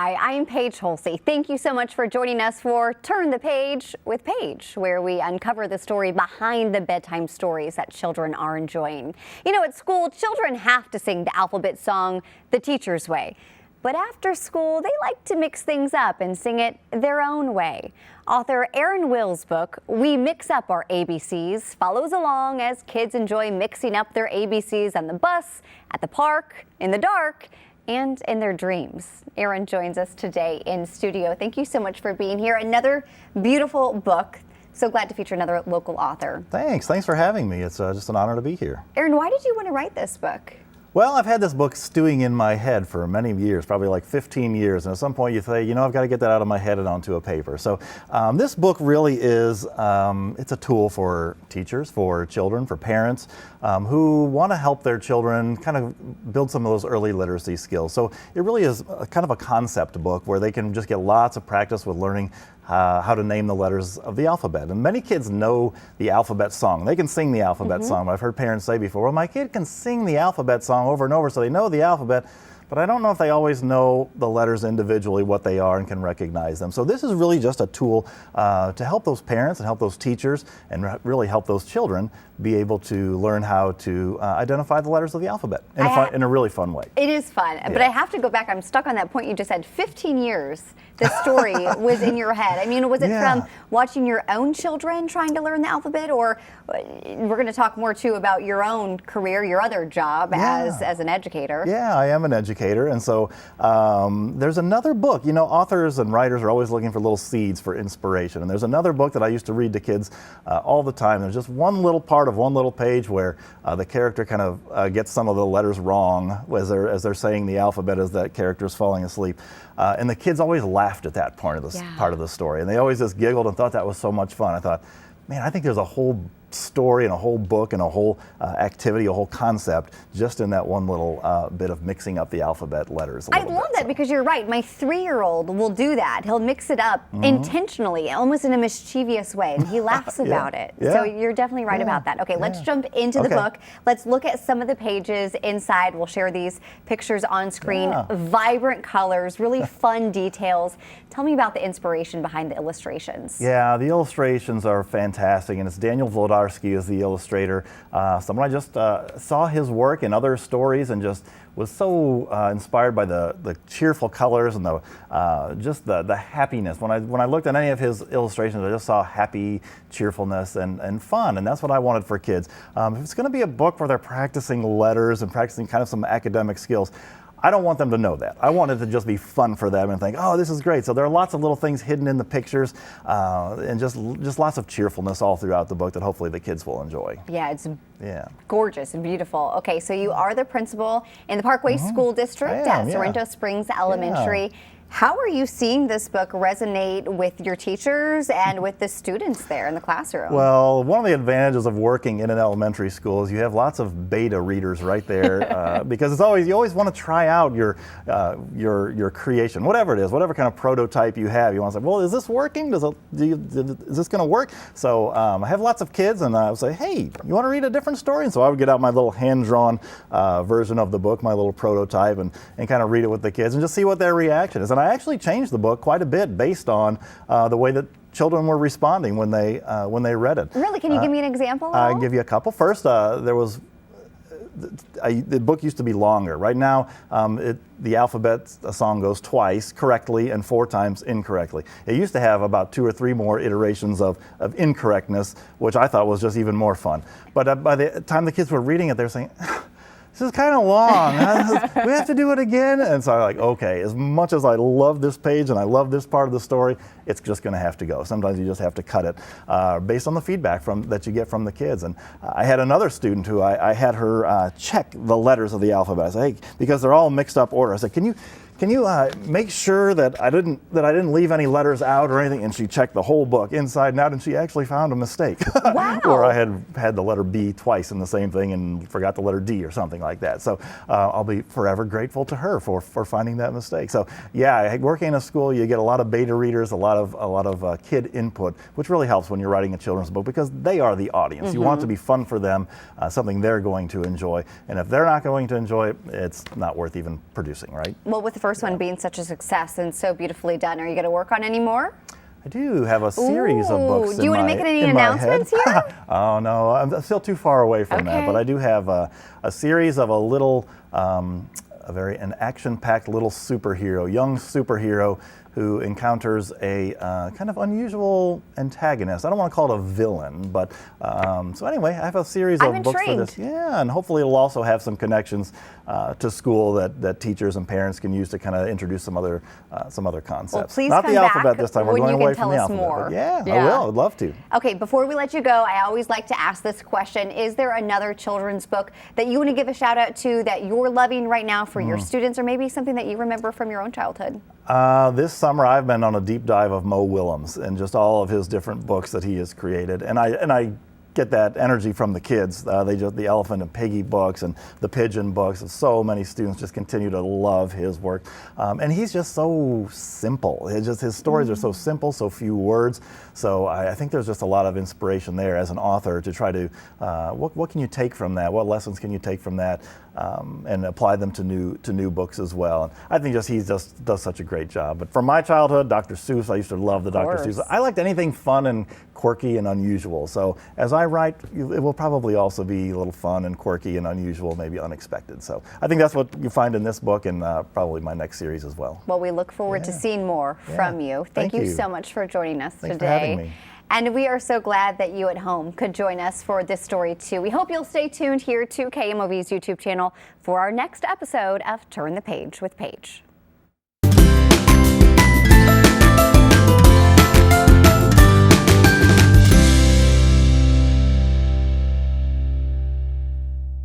Hi, I'm Paige Holsey. Thank you so much for joining us for Turn the Page with Paige, where we uncover the story behind the bedtime stories that children are enjoying. You know, at school, children have to sing the alphabet song the teacher's way. But after school, they like to mix things up and sing it their own way. Author Aaron Will's book, We Mix Up Our ABCs, follows along as kids enjoy mixing up their ABCs on the bus, at the park, in the dark, and in their dreams. Aaron joins us today in studio. Thank you so much for being here. Another beautiful book. So glad to feature another local author. Thanks for having me. It's just an honor to be here. Aaron, why did you want to write this book? Well, I've had this book stewing in my head for many years, probably like 15 years. And at some point you say, you know, I've got to get that out of my head and onto a paper. So this book really is, it's a tool for teachers, for children, for parents who want to help their children kind of build some of those early literacy skills. So it really is kind of a concept book where they can just get lots of practice with learning how to name the letters of the alphabet. And many kids know the alphabet song. They can sing the alphabet song. I've heard parents say before, well, my kid can sing the alphabet song over and over, so they know the alphabet, but I don't know if they always know the letters individually, what they are, and can recognize them. So this is really just a tool to help those parents and help those teachers and really help those children be able to learn how to identify the letters of the alphabet in a really fun way. It is fun, but I have to go back. I'm stuck on that point you just said. 15 years the story was in your head. I mean, was it from watching your own children trying to learn the alphabet, or we're going to talk more too about your own career, your other job as an educator? Yeah, I am an educator, and so there's another book. You know, authors and writers are always looking for little seeds for inspiration, and there's another book that I used to read to kids all the time. There's just one little part of one little page where the character kind of gets some of the letters wrong as they're saying the alphabet as that character is falling asleep. And the kids always laughed at that part of the story, and they always just giggled and thought that was so much fun. I thought, man, I think there's a whole story and a whole book and a whole activity, a whole concept just in that one little bit of mixing up the alphabet letters. I love that because you're right. My 3-year-old will do that. He'll mix it up intentionally, almost in a mischievous way, and he laughs about it. So you're definitely right about that. Okay, let's jump into the book. Let's look at some of the pages inside. We'll share these pictures on screen. Vibrant colors, really fun details. Tell me about the inspiration behind the illustrations. Yeah, the illustrations are fantastic, and it's Daniel Wlodarski is the illustrator. Someone I just saw his work in other stories and just was so inspired by the cheerful colors and just the happiness. When I looked at any of his illustrations, I just saw happy cheerfulness and fun, and that's what I wanted for kids. If it's going to be a book where they're practicing letters and practicing kind of some academic skills, I don't want them to know that. I want it to just be fun for them and think, oh, this is great. So there are lots of little things hidden in the pictures and just lots of cheerfulness all throughout the book that hopefully the kids will enjoy. Yeah, it's gorgeous and beautiful. Okay, so you are the principal in the Parkway School District at Sorrento Springs Elementary. How are you seeing this book resonate with your teachers and with the students there in the classroom? Well, one of the advantages of working in an elementary school is you have lots of beta readers right there because you always want to try out your creation, whatever it is, whatever kind of prototype you have. You want to say, well, is this working? Is this going to work? So I have lots of kids, and I would say, hey, you want to read a different story? And so I would get out my little hand-drawn version of the book, my little prototype, and kind of read it with the kids and just see what their reaction is. And I actually changed the book quite a bit based on the way that children were responding when they read it. Really? Can you give me an example? I'll give you a couple. First, there was the book used to be longer. Right now, the alphabet song goes twice correctly and 4 times incorrectly. It used to have about 2 or 3 more iterations of incorrectness, which I thought was just even more fun. But by the time the kids were reading it, they were saying, this is kind of long. We have to do it again. And so I'm like, okay, as much as I love this page and I love this part of the story, it's just going to have to go. Sometimes you just have to cut it based on the feedback that you get from the kids. And I had another student who I had her check the letters of the alphabet. I said, hey, because they're all mixed up order. I said, can you make sure that I didn't leave any letters out or anything? And she checked the whole book inside and out, and she actually found a mistake. Wow. Where I had the letter B twice in the same thing and forgot the letter D or something like that. So I'll be forever grateful to her for finding that mistake. So yeah, working in a school, you get a lot of beta readers, a lot of kid input, which really helps when you're writing a children's book because they are the audience. You want it to be fun for them, something they're going to enjoy. And if they're not going to enjoy it, it's not worth even producing, right? Well, with first one being such a success and so beautifully done. Are you going to work on any more? I do have a series of books. Do you want to make any announcements here? Oh no, I'm still too far away from that. But I do have a series of a little, an action-packed little superhero, young superhero who encounters a kind of unusual antagonist. I don't want to call it a villain, but so anyway, I have a series of books for this. Yeah, and hopefully it'll also have some connections to school that teachers and parents can use to kind of introduce some other concepts. Well, please Not come the back alphabet this time. We're going away from the alphabet. More. Yeah, I will. I'd love to. Okay, before we let you go, I always like to ask this question: is there another children's book that you want to give a shout out to that you're loving right now for your students, or maybe something that you remember from your own childhood? This summer I've been on a deep dive of Mo Willems and just all of his different books that he has created, and I get that energy from the kids. The Elephant and Piggy books and the Pigeon books. So many students just continue to love his work, and he's just so simple. His stories are so simple, so few words. So I think there's just a lot of inspiration there as an author to try to what can you take from that? What lessons can you take from that? And apply them to new books as well. And I think he just does such a great job. But from my childhood, Dr. Seuss, I used to love the Dr. Seuss. I liked anything fun and quirky and unusual. So as I write, it will probably also be a little fun and quirky and unusual, maybe unexpected. So I think that's what you find in this book and probably my next series as well. Well, we look forward to seeing more from you. Thank you so much for joining us Thanks today. For having me. And we are so glad that you at home could join us for this story too. We hope you'll stay tuned here to KMOV's YouTube channel for our next episode of Turn the Page with Paige.